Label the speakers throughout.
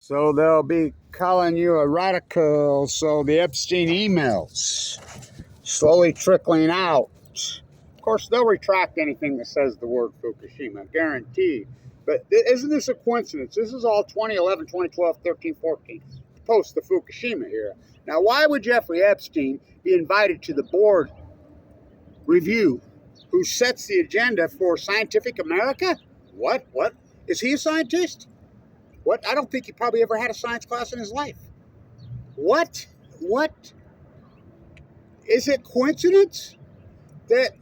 Speaker 1: So they'll be calling you a radical. So the Epstein emails slowly trickling out. Of course, they'll retract anything that says the word Fukushima, guaranteed. But isn't this a coincidence? This is all 2011, 2012, 13, 14, post the Fukushima era. Now, why would Jeffrey Epstein be invited to the board review who sets the agenda for Scientific America? What? Is he a scientist? What? I don't think he probably ever had a science class in his life. What? Is it coincidence that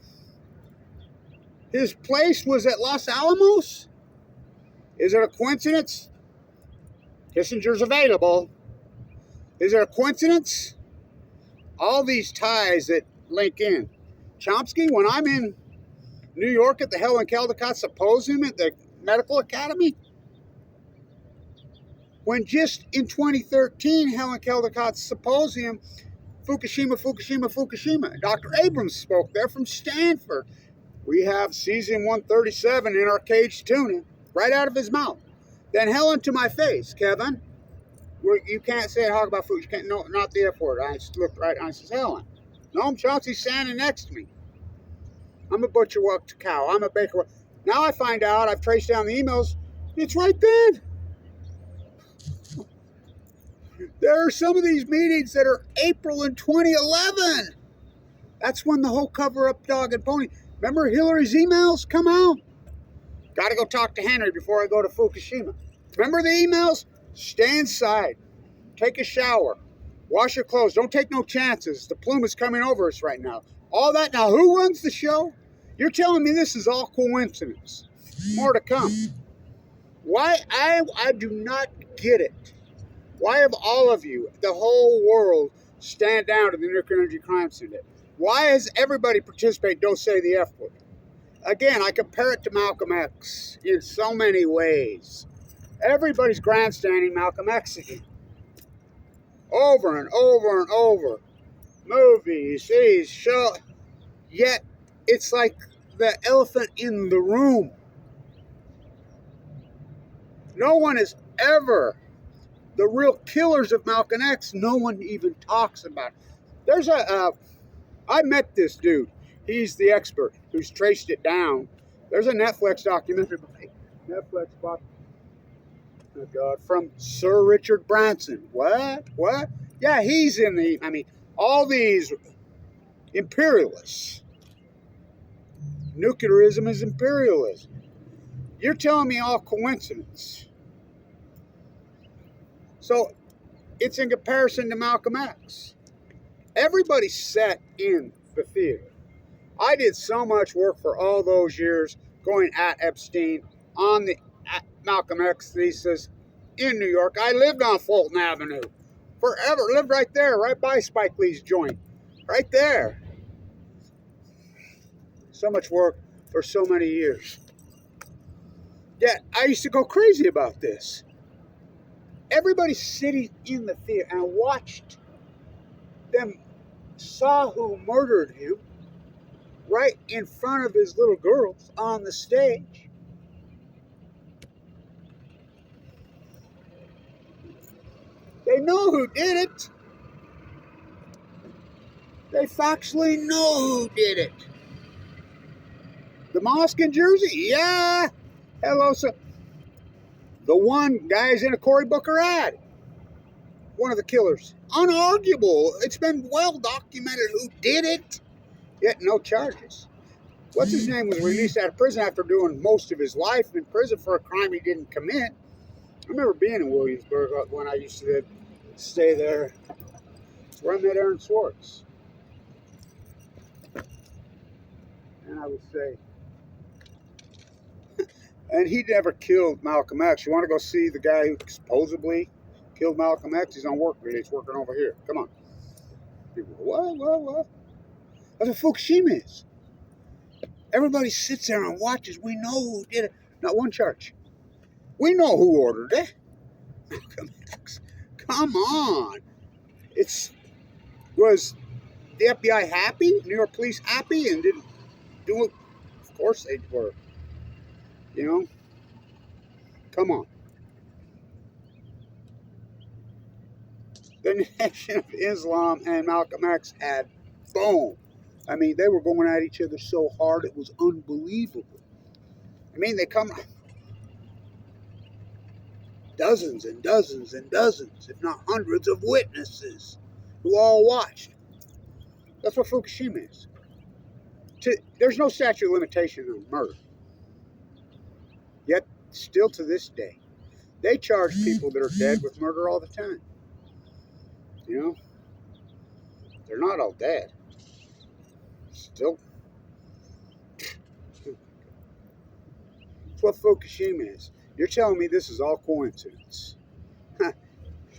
Speaker 1: his place was at Los Alamos? Is it a coincidence? Kissinger's available. Is it a coincidence? All these ties that link in. Chomsky, when I'm in New York at the Helen Caldecott Symposium at the Medical Academy, when just in 2013, Helen Caldecott's Symposium, Fukushima. Dr. Abrams spoke there from Stanford. We have cesium-137 in our caged tuna, right out of his mouth. Then Helen to my face, Kevin, you can't say talk about food. You can't, no, not the F word. I just looked right and I says, Helen, no, Chauncey's standing next to me. I'm a butcher, walked a cow. I'm a baker. Now I find out, I've traced down the emails, it's right then. There are some of these meetings that are April in 2011. That's when the whole cover-up dog and pony. Remember Hillary's emails come out? Got to go talk to Henry before I go to Fukushima. Remember the emails? Stay inside. Take a shower. Wash your clothes. Don't take no chances. The plume is coming over us right now. All that. Now, who runs the show? You're telling me this is all coincidence. More to come. Why? I do not get it. Why have all of you, the whole world, stand down to the Nuclear Energy Crime Syndicate? Why has everybody participate, don't say the F word? Again, I compare it to Malcolm X in so many ways. Everybody's grandstanding Malcolm X again. Over and over and over. Movies, these shows. Yet, it's like the elephant in the room. No one is ever... The real killers of Malcolm X, no one even talks about. There's I met this dude. He's the expert who's traced it down. There's a Netflix documentary, oh God, from Sir Richard Branson. What? Yeah, he's in all these imperialists. Nuclearism is imperialism. You're telling me all coincidence. So it's in comparison to Malcolm X. Everybody sat in the theater. I did so much work for all those years going at Epstein on the Malcolm X thesis in New York. I lived on Fulton Avenue forever. Lived right there, right by Spike Lee's joint. Right there. So much work for so many years. Yet I used to go crazy about this. Everybody sitting in the theater and watched them, saw who murdered him right in front of his little girls on the stage. They know who did it. They factually know who did it. The mosque in Jersey? Yeah. Hello, sir. The one guy's in a Cory Booker ad. One of the killers. Unarguable. It's been well documented who did it. Yet no charges. What's his name was released out of prison after doing most of his life in prison for a crime he didn't commit. I remember being in Williamsburg when I used to stay there. That's where I met Aaron Swartz. And I would say, and he never killed Malcolm X. You want to go see the guy who supposedly killed Malcolm X? He's on work release working over here. Come on. People go, what? That's what Fukushima is. Everybody sits there and watches. We know who did it. Not one charge. We know who ordered it. Malcolm X. Come on. Was the FBI happy? New York police happy and didn't do it? Of course they were. You know? Come on. The Nation of Islam and Malcolm X had boom. I mean, they were going at each other so hard it was unbelievable. I mean, they come dozens and dozens and dozens, if not hundreds of witnesses who all watched. That's what Fukushima is. There's no statute of limitation on murder. Yet, still to this day, they charge people that are dead with murder all the time. You know? They're not all dead. Still. That's what Fukushima is. You're telling me this is all coincidence.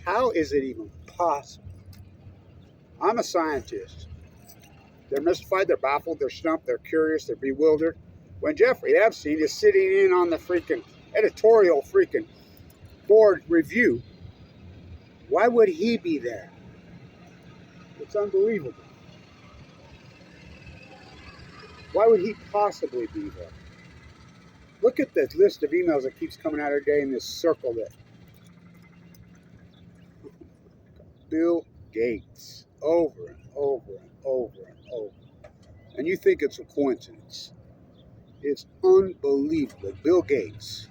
Speaker 1: How is it even possible? I'm a scientist. They're mystified, they're baffled, they're stumped, they're curious, they're bewildered. When Jeffrey Epstein is sitting in on the freaking editorial freaking board review, why would he be there? It's unbelievable. Why would he possibly be there? Look at this list of emails that keeps coming out every day in this circle that Bill Gates over and over and over and over. And you think it's a coincidence. It's unbelievable. Bill Gates.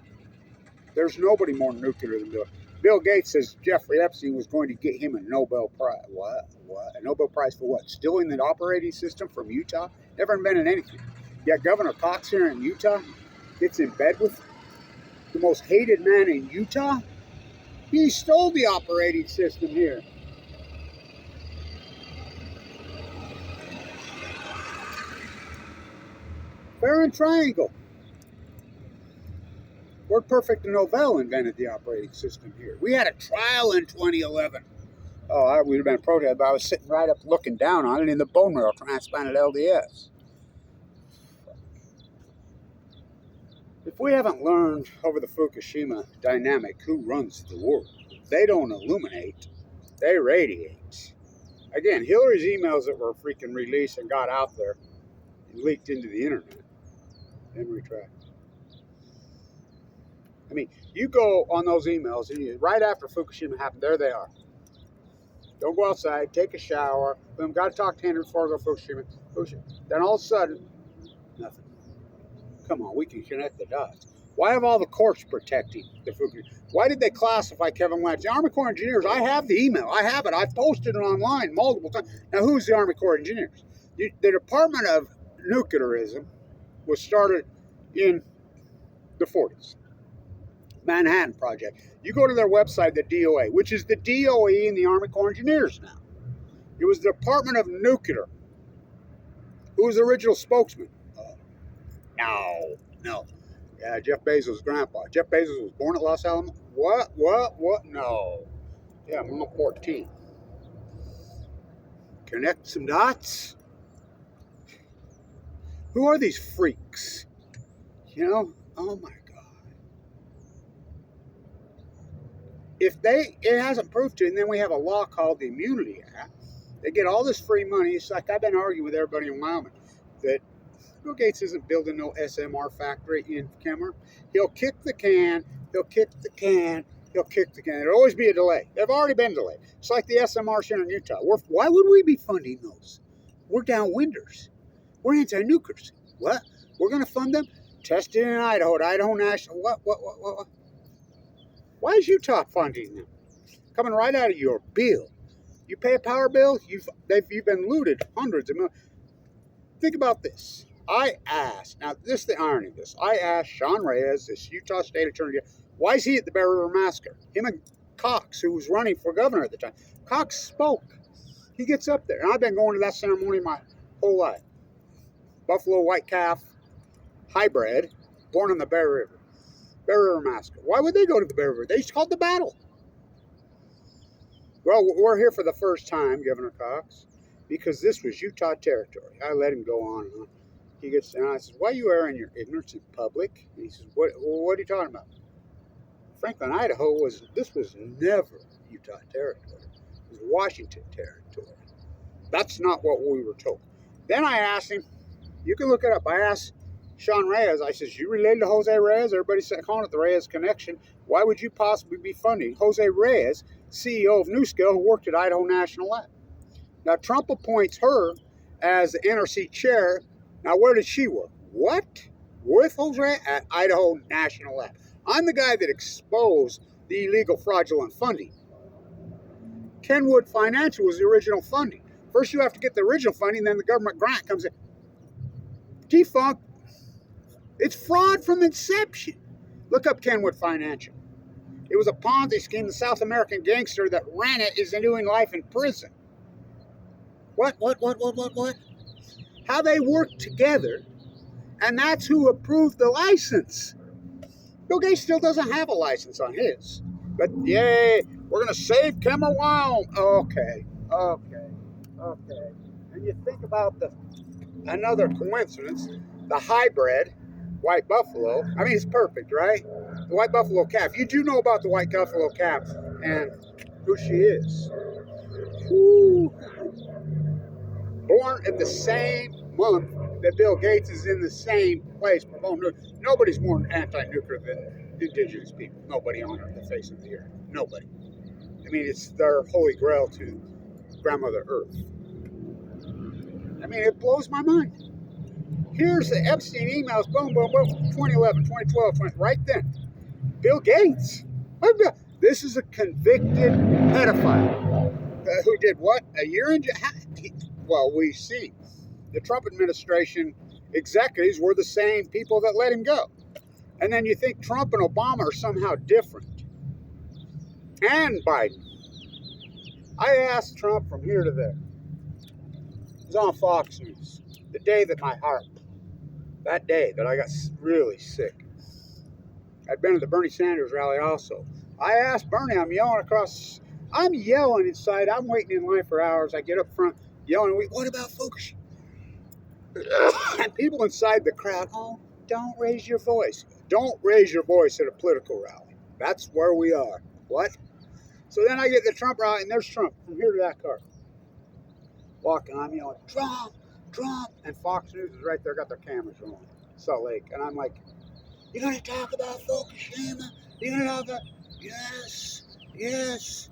Speaker 1: There's nobody more nuclear than Bill. Bill Gates says Jeffrey Epstein was going to get him a Nobel Prize. What? A Nobel Prize for what? Stealing the operating system from Utah? Never invented anything. Yet Governor Cox here in Utah gets in bed with the most hated man in Utah. He stole the operating system here. Fair and Triangle. Word Perfect and Novell invented the operating system here. We had a trial in 2011. Oh, we'd have been protested, but I was sitting right up looking down on it in the bone marrow transplanted LDS. If we haven't learned over the Fukushima dynamic who runs the world, they don't illuminate, they radiate. Again, Hillary's emails that were freaking released and got out there and leaked into the internet, then retract. I mean, you go on those emails, and right after Fukushima happened, there they are. Don't go outside, take a shower. Boom, got to talk to Henry before I go to Fukushima. Then all of a sudden, nothing. Come on, we can connect the dots. Why have all the courts protecting the Fukushima? Why did they classify Kevin Blanch? The Army Corps of Engineers, I have the email. I have it. I've posted it online multiple times. Now, who's the Army Corps of Engineers? The Department of Nuclearism was started in the 40s. Manhattan Project. You go to their website, the DOA, which is the DOE and the Army Corps of Engineers now. It was the Department of Nuclear. Who was the original spokesman? No. Yeah, Jeff Bezos' grandpa. Jeff Bezos was born at Los Alamos. What? No. Yeah, I'm on 14. Connect some dots. Who are these freaks? You know? Oh my God. If it hasn't proved to, and then we have a law called the Immunity Act, they get all this free money. It's like I've been arguing with everybody in Wyoming that Bill Gates isn't building no SMR factory in Kemmer. He'll kick the can. There'll always be a delay. They've already been delayed. It's like the SMRs here in Utah. Why would we be funding those? We're downwinders. We're anti-nukers. What? We're going to fund them? Tested in Idaho at Idaho National. What? Why is Utah funding them? Coming right out of your bill. You pay a power bill, you've been looted hundreds of millions. Think about this. I asked, now this is the irony of this. I asked Sean Reyes, this Utah State Attorney, why is he at the Bear River Massacre? Him and Cox, who was running for governor at the time. Cox spoke. He gets up there, and I've been going to that ceremony my whole life. Buffalo White Calf hybrid, born on the Bear River. Bear River Massacre. Why would they go to the Bear River? They just called the battle. Well, we're here for the first time, Governor Cox, because this was Utah territory. I let him go on and on. He gets down. I said, why are you airing your ignorance in public? And he says, what are you talking about? Franklin, Idaho was never Utah territory. It was Washington territory. That's not what we were told. Then I asked him, you can look it up. I asked Sean Reyes, I says, you related to Jose Reyes? Everybody's calling it the Reyes connection. Why would you possibly be funding Jose Reyes, CEO of NewScale, who worked at Idaho National Lab? Now, Trump appoints her as the NRC chair. Now, where did she work? What? With Jose at Idaho National Lab. I'm the guy that exposed the illegal fraudulent funding. Kenwood Financial was the original funding. First, you have to get the original funding, then the government grant comes in. Defunct. It's fraud from inception. Look up Kenwood Financial. It was a Ponzi scheme. The South American gangster that ran it is doing life in prison. What? How they work together, and that's who approved the license. Bill Gates still doesn't have a license on his. But yay, we're going to save Kemmer Wyoming. Okay. And you think about another coincidence, the hybrid white buffalo. I mean, it's perfect, right? The white buffalo calf. You do know about the white buffalo calf and who she is. Woo. Born in the same month that Bill Gates is in the same place. Nobody's more anti-nuclear than indigenous people. Nobody on the face of the earth. Nobody. I mean, it's their holy grail to Grandmother Earth. I mean, it blows my mind. Here's the Epstein emails, boom, 2011, 2012, right then. Bill Gates. This is a convicted pedophile who did what? A year in jail? Well, we see the Trump administration executives were the same people that let him go. And then you think Trump and Obama are somehow different. And Biden. I asked Trump from here to there. He's on Fox News. The day that that day that I got really sick. I'd been at the Bernie Sanders rally also. I asked Bernie, I'm yelling inside. I'm waiting in line for hours. I get up front yelling, what about Fukushima? And people inside the crowd, oh, don't raise your voice. Don't raise your voice at a political rally. That's where we are. What? So then I get the Trump rally, and there's Trump from here to that car. Walking, I'm yelling, Trump. And Fox News is right there, got their cameras rolling. Salt Lake. And I'm like, you're going to talk about Fukushima? You're going to talk about... Yes.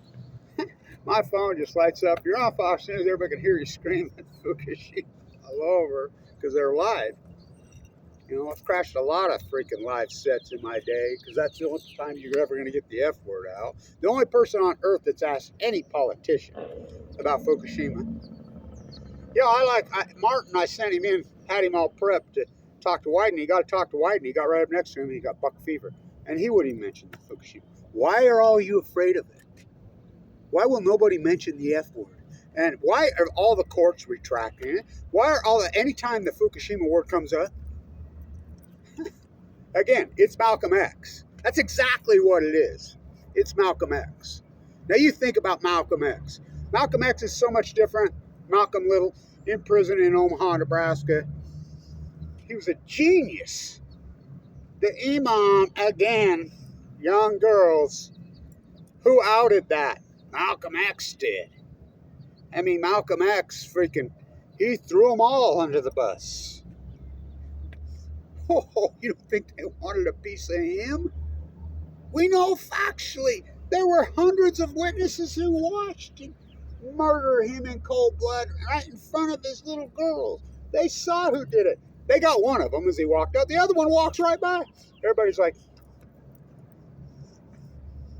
Speaker 1: My phone just lights up. You're on Fox News. Everybody can hear you screaming Fukushima all over because they're live. You know, I've crashed a lot of freaking live sets in my day because that's the only time you're ever going to get the F word out. The only person on earth that's asked any politician about Fukushima. Martin, I sent him in, had him all prepped to talk to Wyden. He got to talk to Wyden. He got right up next to him and he got buck fever. And he wouldn't even mention Fukushima. Why are all you afraid of it? Why will nobody mention the F word? And why are all the courts retracting it? Why are anytime the Fukushima word comes up? Again, it's Malcolm X. That's exactly what it is. It's Malcolm X. Now you think about Malcolm X. Malcolm X is so much different. Malcolm Little, in prison in Omaha, Nebraska. He was a genius. The imam, again, young girls, who outed that? Malcolm X did. I mean, Malcolm X he threw them all under the bus. Oh, you don't think they wanted a piece of him? We know factually there were hundreds of witnesses who watched him murder him in cold blood right in front of his little girls. They saw who did it. They got one of them as he walked out. The other one walks right by. Everybody's like,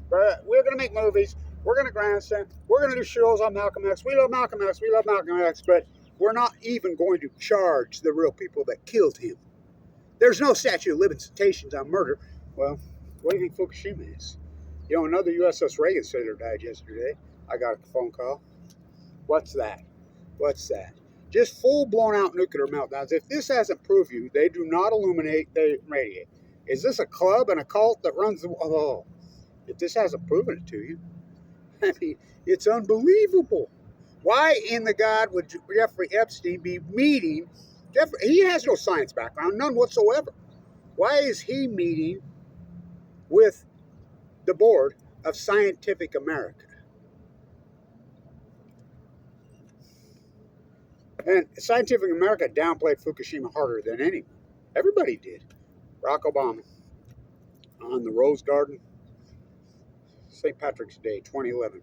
Speaker 1: we're going to make movies. We're going to grandstand. We're going to do shows on Malcolm X. We love Malcolm X. We love Malcolm X. But we're not even going to charge the real people that killed him. There's no statute of limitations on murder. Well, what do you think Fukushima is? You know, another USS Reagan sailor died yesterday. I got a phone call. What's that? Just full-blown out nuclear meltdowns. If this hasn't proved you, they do not illuminate, they radiate. Is this a club and a cult that runs the... Oh, if this hasn't proven it to you, I mean, it's unbelievable. Why in the God would Jeffrey Epstein be meeting... He has no science background, none whatsoever. Why is he meeting with the board of Scientific America? And Scientific America downplayed Fukushima harder than anyone. Everybody did. Barack Obama on the Rose Garden. St. Patrick's Day, 2011.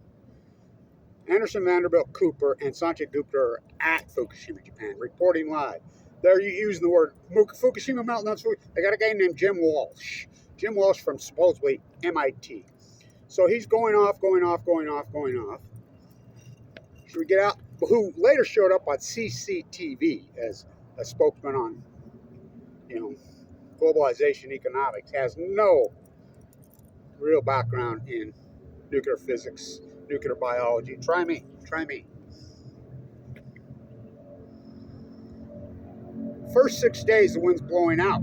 Speaker 1: Anderson, Vanderbilt, Cooper, and Sanjay Gupta are at Fukushima, Japan, reporting live. They're using the word Fukushima meltdowns. They got a guy named Jim Walsh. Jim Walsh from supposedly MIT. So he's going off. Should we get out? Who later showed up on CCTV as a spokesman on, globalization economics, has no real background in nuclear physics, nuclear biology. Try me. First 6 days, the wind's blowing out.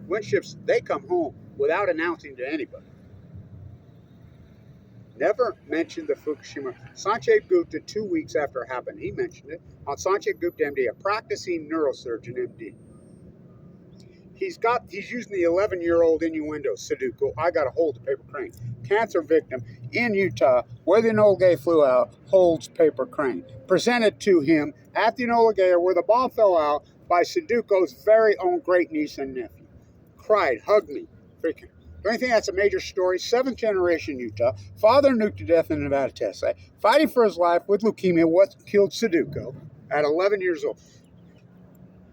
Speaker 1: Wind ships, they come home without announcing to anybody. Never mentioned the Fukushima. Sanjay Gupta, 2 weeks after it happened, he mentioned it on Sanjay Gupta, MD, a practicing neurosurgeon, MD. He's using the 11-year-old innuendo, Sudoku. I got a hold of paper crane. Cancer victim in Utah, where the Enola Gay flew out, holds paper crane. Presented to him at the Enola Gay, where the bomb fell out, by Sudoku's very own great niece and nephew. Cried, hugged me, freaking. Don't you think that's a major story? 7th generation Utah. Father nuked to death in Nevada test site. Fighting for his life with leukemia. What killed Sudoku at 11 years old.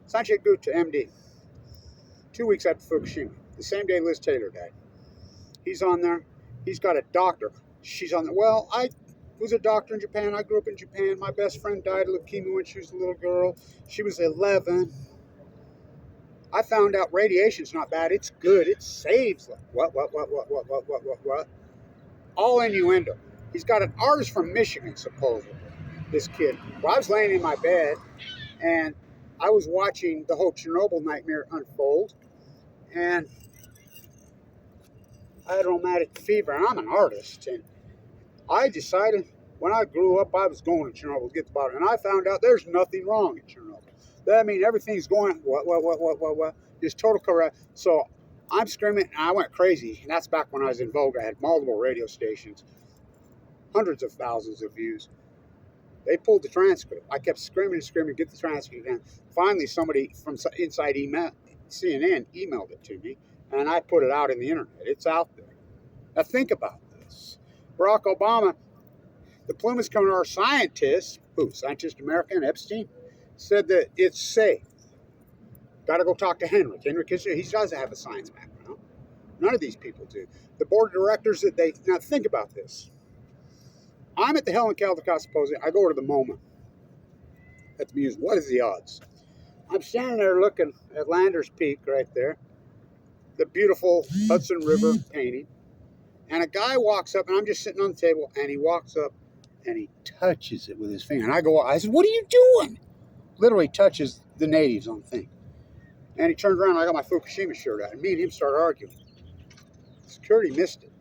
Speaker 1: Sanjay Gupta, MD. 2 weeks after Fukushima. The same day Liz Taylor died. He's on there. He's got a doctor. She's on there. Well, I was a doctor in Japan. I grew up in Japan. My best friend died of leukemia when she was a little girl. She was 11. I found out radiation's not bad. It's good. It saves. What? All innuendo. He's got an artist from Michigan, supposedly, this kid. Well, I was laying in my bed, and I was watching the whole Chernobyl nightmare unfold, and I had rheumatic fever, and I'm an artist, and I decided when I grew up I was going to Chernobyl to get the bottom, and I found out there's nothing wrong in Chernobyl. That means everything's going, what, just total correct. So I'm screaming, and I went crazy, and that's back when I was in vogue. I had multiple radio stations, hundreds of thousands of views. They pulled the transcript. I kept screaming, get the transcript down. Finally, somebody from inside CNN emailed it to me, and I put it out in the internet. It's out there. Now think about this. Barack Obama, the Plymouth Community scientists, Scientist America and Epstein, said that it's safe. Got to go talk to Henry. Henry Kissinger, he doesn't have a science background. None of these people do. The board of directors, now think about this. I'm at the Helen Caldecott Symposium. I go over to the MoMA at the museum. What is the odds? I'm standing there looking at Landers Peak right there, the beautiful Hudson River painting, and a guy walks up, and I'm just sitting on the table, and he walks up, and he touches it with his finger. And I said, what are you doing? Literally touches the natives on the thing. And he turns around, and I got my Fukushima shirt out, and me and him start arguing. Security missed it.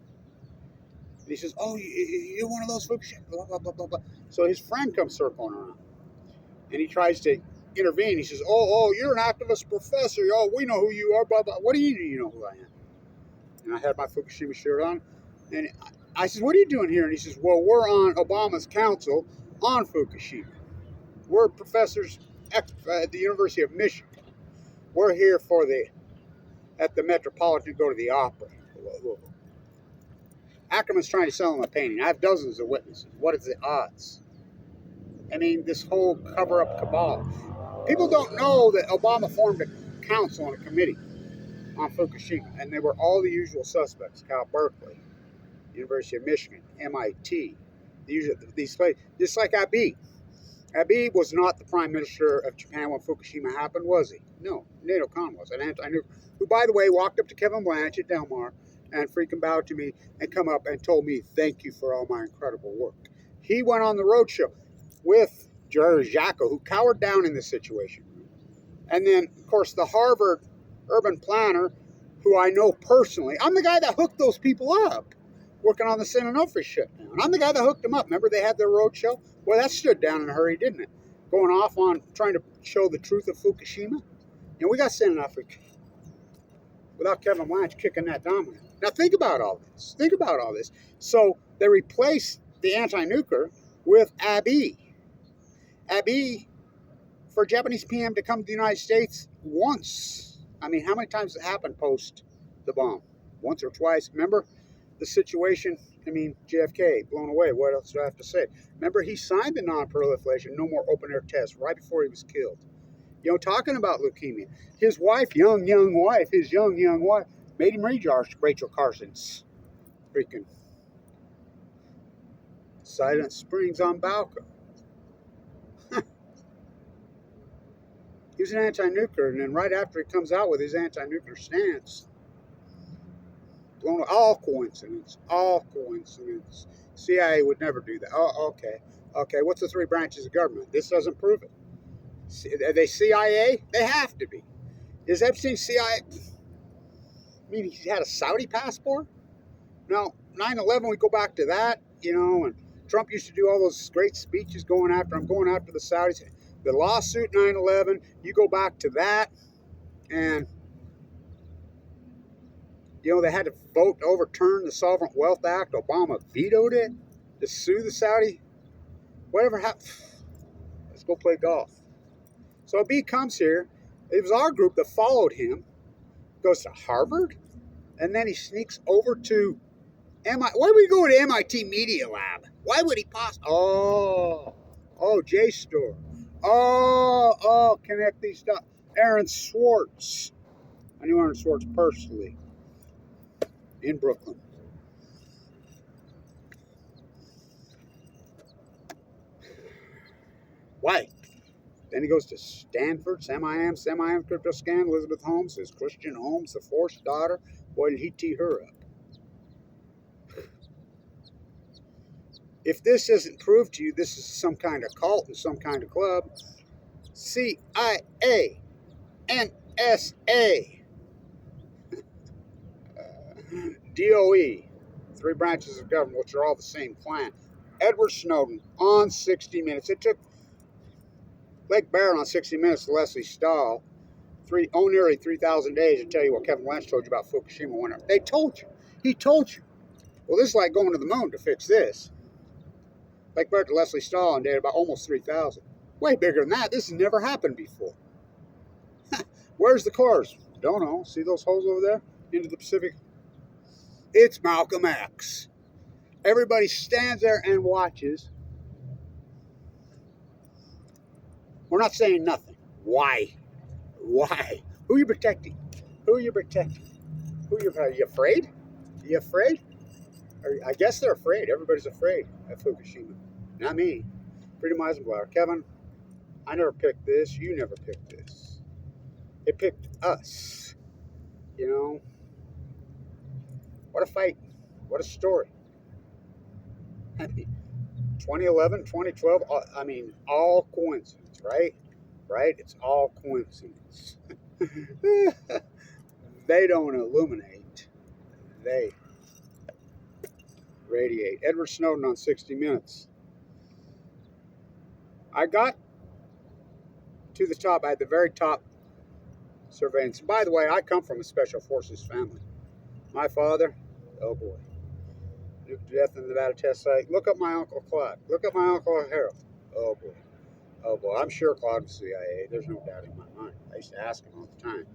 Speaker 1: And he says, oh, you're one of those Fukushima, blah, blah, blah, blah, blah. So his friend comes circling around. And he tries to intervene. He says, oh, you're an activist professor. Oh, we know who you are, blah, blah. What do you know who I am? And I had my Fukushima shirt on. And I said, what are you doing here? And he says, well, we're on Obama's council on Fukushima. We're professors at the University of Michigan. We're here at the Metropolitan to go to the opera. Ackerman's trying to sell him a painting. I have dozens of witnesses. What is the odds? I mean, this whole cover-up cabal. People don't know that Obama formed a council and a committee on Fukushima, and they were all the usual suspects: Cal Berkeley, University of Michigan, MIT, these places, just like Abe. Abe was not the prime minister of Japan when Fukushima happened, was he? No, Nato Khan was, an anti-nuclear, who, by the way, walked up to Kevin Blanch at Del Mar and freaking bowed to me and come up and told me, thank you for all my incredible work. He went on the roadshow with Jerry Jacko, who cowered down in this situation. And then, of course, the Harvard urban planner, who I know personally. I'm the guy that hooked those people up working on the San Onofre shutdown. I'm the guy that hooked them up. Remember they had their roadshow? Well, that stood down in a hurry, didn't it? Going off on trying to show the truth of Fukushima. And we got San Onofre without Kevin Blanch kicking that down. Now think about all this. Think about all this. So they replaced the anti-nuclear with Abe. Abe, for a Japanese PM to come to the United States once. I mean, how many times it happened post the bomb? Once or twice. Remember the situation I mean, JFK, blown away. What else do I have to say? Remember, he signed the non-proliferation, no more open-air tests right before he was killed. You know, talking about leukemia. His wife, young wife, made him read Rachel Carson's freaking Silent Springs on Balco. He was an anti-nuclear, and then right after he comes out with his anti-nuclear stance, all coincidence. CIA would never do that. Oh, okay. What's the three branches of government? This doesn't prove it. Are they CIA? They have to be. Is Epstein CIA? I mean, he had a Saudi passport? No, 9/11, we go back to that, you know, and Trump used to do all those great speeches going after the Saudis. The lawsuit 9/11, you go back to that, and, you know, they had to vote to overturn the Sovereign Wealth Act. Obama vetoed it to sue the Saudi. Whatever happened, let's go play golf. So B comes here. It was our group that followed him, goes to Harvard, and then he sneaks over to MIT. Why would he go to MIT Media Lab? Why would he possibly? Oh, JSTOR. Connect these dots. Aaron Swartz. I knew Aaron Swartz personally in Brooklyn. Why? Then he goes to Stanford, semi-am crypto scandal. Elizabeth Holmes, his Christian Holmes, the fourth daughter. Boy, did he tee her up. If this isn't proved to you, this is some kind of cult and some kind of club. CIA, NSA, DOE, three branches of government, which are all the same clan. Edward Snowden on 60 Minutes. It took Blake Barrett on 60 Minutes to Leslie Stahl nearly 3,000 days to tell you what Kevin Blanch told you about Fukushima. They told you. He told you. Well, this is like going to the moon to fix this. Blake Barrett to Leslie Stahl on date about almost 3,000. Way bigger than that. This has never happened before. Where's the cores? Don't know. See those holes over there? Into the Pacific? It's Malcolm X. Everybody stands there and watches. We're not saying nothing. Why? Who are you protecting? Are you afraid? Are you afraid? I guess they're afraid. Everybody's afraid of Fukushima. Not me. Freedom Eisenblower. Kevin, I never picked this. You never picked this. It picked us. You know? What a fight. What a story. I mean, 2011, 2012, I mean, all coincidence, right? Right? It's all coincidence. They don't illuminate. They radiate. Edward Snowden on 60 Minutes. I got to the top, at the very top surveillance. By the way, I come from a special forces family. My father, oh boy, nuked to death in the Nevada test site. Look up my Uncle Claude. Look up my Uncle Harold. Oh boy. I'm sure Claude was CIA. There's no doubt in my mind. I used to ask him all the time.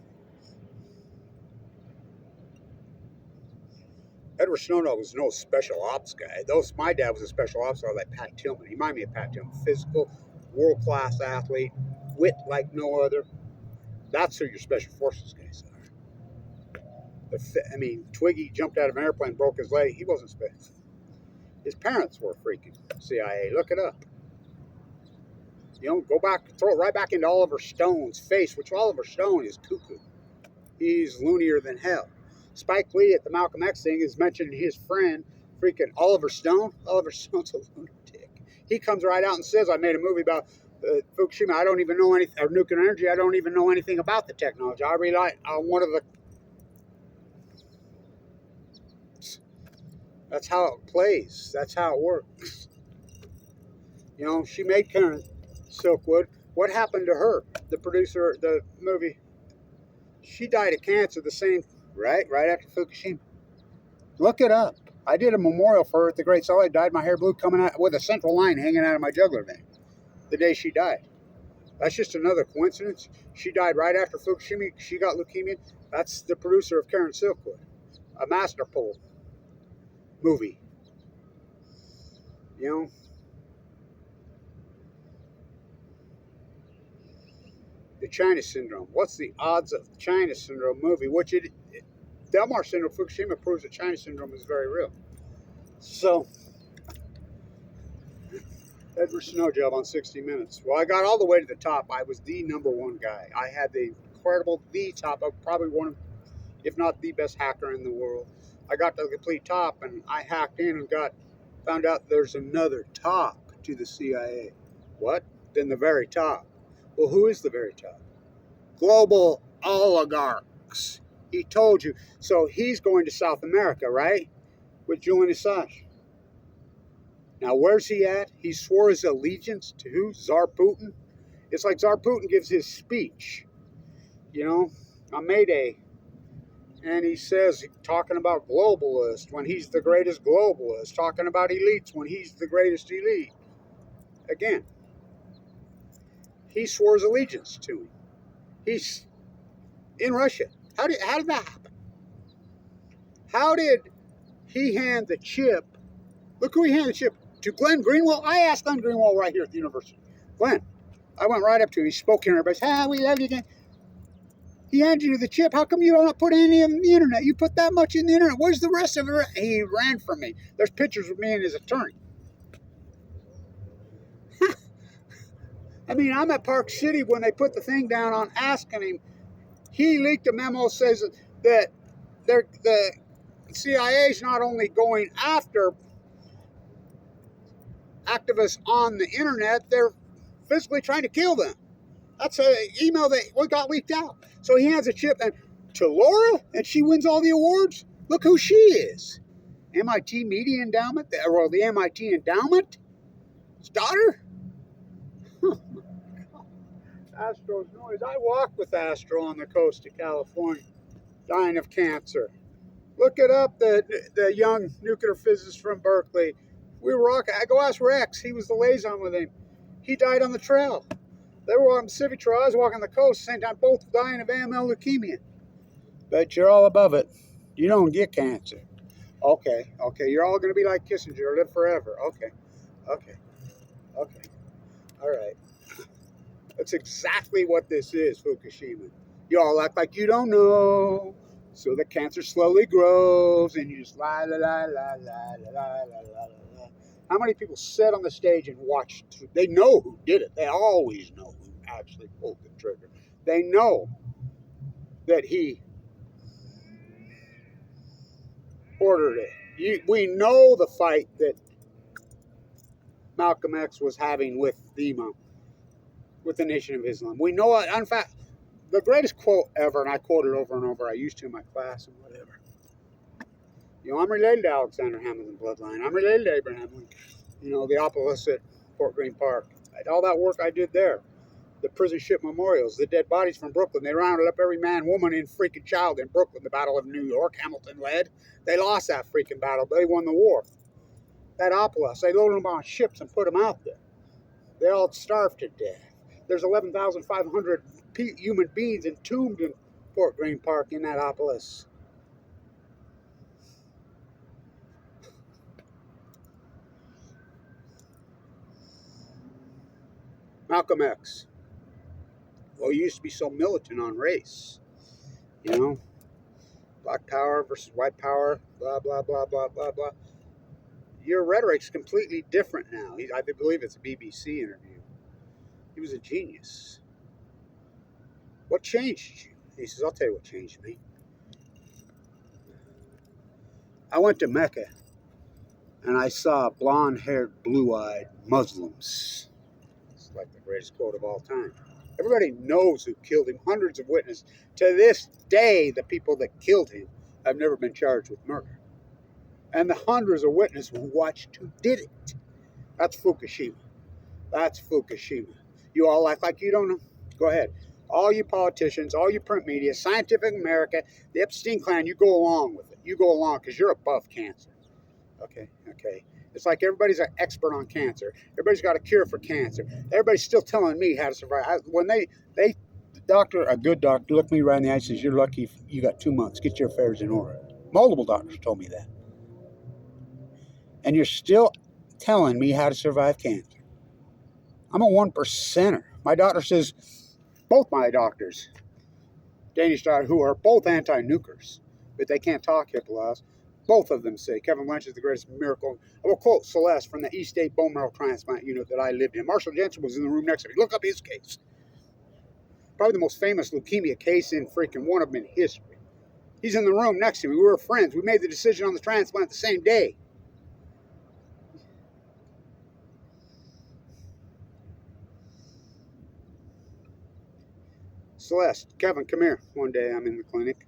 Speaker 1: Edward Snowden was no special ops guy. My dad was a special ops guy like Pat Tillman. He reminded me of Pat Tillman. Physical, world-class athlete, wit like no other. That's who your special forces guys are. I mean, Twiggy jumped out of an airplane, broke his leg. He wasn't special. His parents were freaking CIA. Look it up. You know, go back, throw it right back into Oliver Stone's face, which Oliver Stone is cuckoo. He's loonier than hell. Spike Lee at the Malcolm X thing is mentioning his friend, freaking Oliver Stone. Oliver Stone's a lunatic. He comes right out and says, I made a movie about Fukushima. I don't even know anything, or nuclear energy. I don't even know anything about the technology. I rely on one of the... That's how it plays. That's how it works. You know, she made Karen Silkwood. What happened to her? The producer of the movie. She died of cancer the same... Right after Fukushima. Look it up. I did a memorial for her at the Great Salt Lake. Dyed my hair blue, coming out with a central line hanging out of my jugular vein the day she died. That's just another coincidence. She died right after Fukushima. She got leukemia. That's the producer of Karen Silkwood, a Masterpole movie. You know, the China syndrome. What's the odds of the China syndrome movie? Which Delmar syndrome, Fukushima proves that China syndrome is very real. So, Edward Snow job on 60 Minutes. Well, I got all the way to the top. I was the #1 guy. I had the incredible, the top of probably one of, if not the best hacker in the world. I got to the complete top, and I hacked in and found out there's another top to the CIA. What? Then the very top. Well, who is the very top? Global oligarchs. He told you. So he's going to South America, right? With Julian Assange. Now, where's he at? He swore his allegiance to who? Tsar Putin? It's like Tsar Putin gives his speech, you know, on May Day. And he says, talking about globalists when he's the greatest globalist, talking about elites when he's the greatest elite. Again, he swore his allegiance to him. He's in Russia. How did that happen? How did he hand the chip? Look who he handed the chip to. Glenn Greenwald. I asked Glenn Greenwald right here at the university. Glenn, I went right up to him. He spoke here, and everybody's, we love you again. He handed you the chip. How come you don't put any of the internet? You put that much in the internet. Where's the rest of it? He ran from me. There's pictures of me and his attorney. I mean, I'm at Park City when they put the thing down on asking him. He leaked a memo says that the CIA is not only going after activists on the internet, they're physically trying to kill them. That's an email that got leaked out. So he hands a chip to Laura, and she wins all the awards. Look who she is. MIT Media Endowment, or the MIT Endowment. His daughter. Astro's noise. I walked with Astro on the coast of California, dying of cancer. Look it up, the young nuclear physicist from Berkeley. We were walking. I go ask Rex. He was the liaison with him. He died on the trail. They were on the Pacific Trail. I was walking the coast. Same time, both dying of AML leukemia. But you're all above it. You don't get cancer. Okay. You're all going to be like Kissinger, live forever. Okay. All right. That's exactly what this is, Fukushima. You all act like you don't know. So the cancer slowly grows, and you just la la la la la la la la la. How many people sat on the stage and watched? They know who did it. They always know who actually pulled the trigger. They know that he ordered it. We know the fight that Malcolm X was having with the Imam, with the Nation of Islam. We know it. In fact, the greatest quote ever, and I quote it over and over, I used to in my class and whatever. You know, I'm related to Alexander Hamilton bloodline. I'm related to Abraham Lincoln. You know, the Opolis at Fort Greene Park. All that work I did there. The prison ship memorials, the dead bodies from Brooklyn. They rounded up every man, woman, and freaking child in Brooklyn. The Battle of New York, Hamilton led. They lost that freaking battle, but they won the war. That Opolis, they loaded them on ships and put them out there. They all starved to death. There's 11,500 human beings entombed in Fort Greene Park in that Opolis. Malcolm X. Well, he used to be so militant on race. You know, black power versus white power, blah, blah, blah, blah, blah, blah. Your rhetoric's completely different now. I believe it's a BBC interview. He was a genius. What changed you? He says, I'll tell you what changed me. I went to Mecca, and I saw blonde-haired, blue-eyed Muslims. It's like the greatest quote of all time. Everybody knows who killed him. Hundreds of witnesses. To this day, the people that killed him have never been charged with murder. And the hundreds of witnesses who watched who did it. That's Fukushima. That's Fukushima. You all act like you don't know. Go ahead. All you politicians, all you print media, Scientific America, the Epstein clan, you go along with it. You go along because you're above cancer. Okay. It's like everybody's an expert on cancer. Everybody's got a cure for cancer. Everybody's still telling me how to survive. When a good doctor, looked me right in the eye and says, you're lucky if you got 2 months. Get your affairs in order. Multiple doctors told me that. And you're still telling me how to survive cancer. I'm a 1%er. My doctor says, both my doctors, Danish doctors, who are both anti-nukers, but they can't talk HIPAA laws, both of them say Kevin Blanch is the greatest miracle. I will quote Celeste from the East State bone marrow transplant unit that I lived in. Marshall Jensen was in the room next to me. Look up his case. Probably the most famous leukemia case in freaking one of them in history. He's in the room next to me. We were friends. We made the decision on the transplant the same day. Celeste, Kevin, come here. One day I'm in the clinic.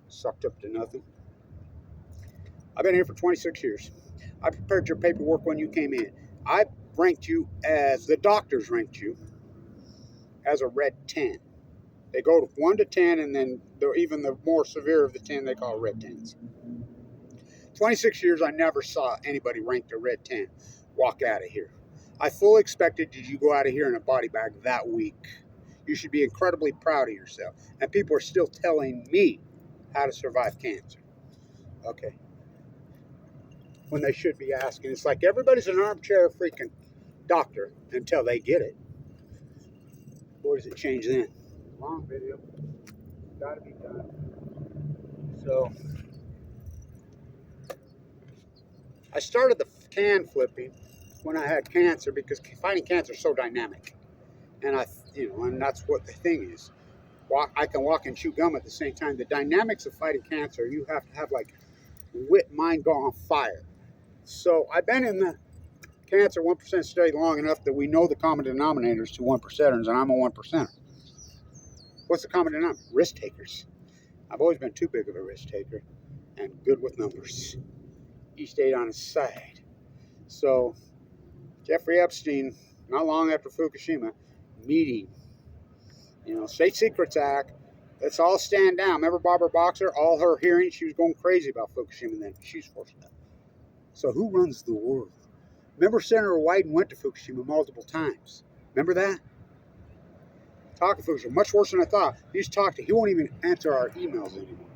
Speaker 1: Sucked up to nothing. I've been here for 26 years. I prepared your paperwork when you came in. I ranked you as, the doctors ranked you as a red 10. They go to 1 to 10, and then even the more severe of the 10 they call red 10s. 26 years, I never saw anybody ranked a red 10 walk out of here. I fully expected you to go out of here in a body bag that week. You should be incredibly proud of yourself. And people are still telling me how to survive cancer. Okay. When they should be asking. It's like everybody's an armchair freaking doctor until they get it. Boy, does it change then. Long video. Gotta be done. So, I started the can flipping when I had cancer because fighting cancer is so dynamic. And and that's what the thing is. I can walk and chew gum at the same time. The dynamics of fighting cancer, you have to have like mind go on fire. So I've been in the cancer 1% study long enough that we know the common denominators to 1%ers, and I'm a 1%er. What's the common denominator? Risk takers. I've always been too big of a risk taker and good with numbers. He stayed on his side. So Jeffrey Epstein, not long after Fukushima, meeting, State Secrets Act, let's all stand down. Remember Barbara Boxer? All her hearings, she was going crazy about Fukushima then. She's forced out. So who runs the world? Remember Senator Wyden went to Fukushima multiple times. Remember that? Talking to Fukushima, much worse than I thought. He won't even answer our emails anymore.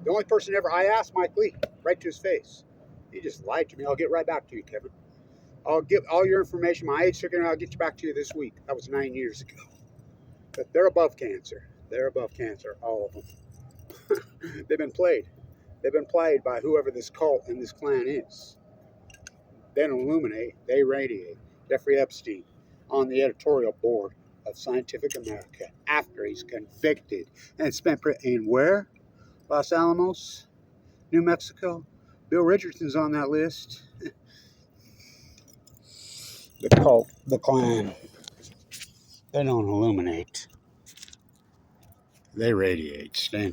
Speaker 1: The only person I asked Mike Lee, right to his face. He just lied to me. I'll get right back to you, Kevin. I'll get all your information, my age certificate, and I'll get you back to you this week. That was 9 years ago. But they're above cancer. They're above cancer, all of them. They've been played. They've been played by whoever this cult and this clan is. They don't illuminate, they radiate. Jeffrey Epstein on the editorial board of Scientific America after he's convicted and spent in where? Los Alamos, New Mexico. Bill Richardson's on that list. The cult, the clan, they don't illuminate. They radiate. Stay in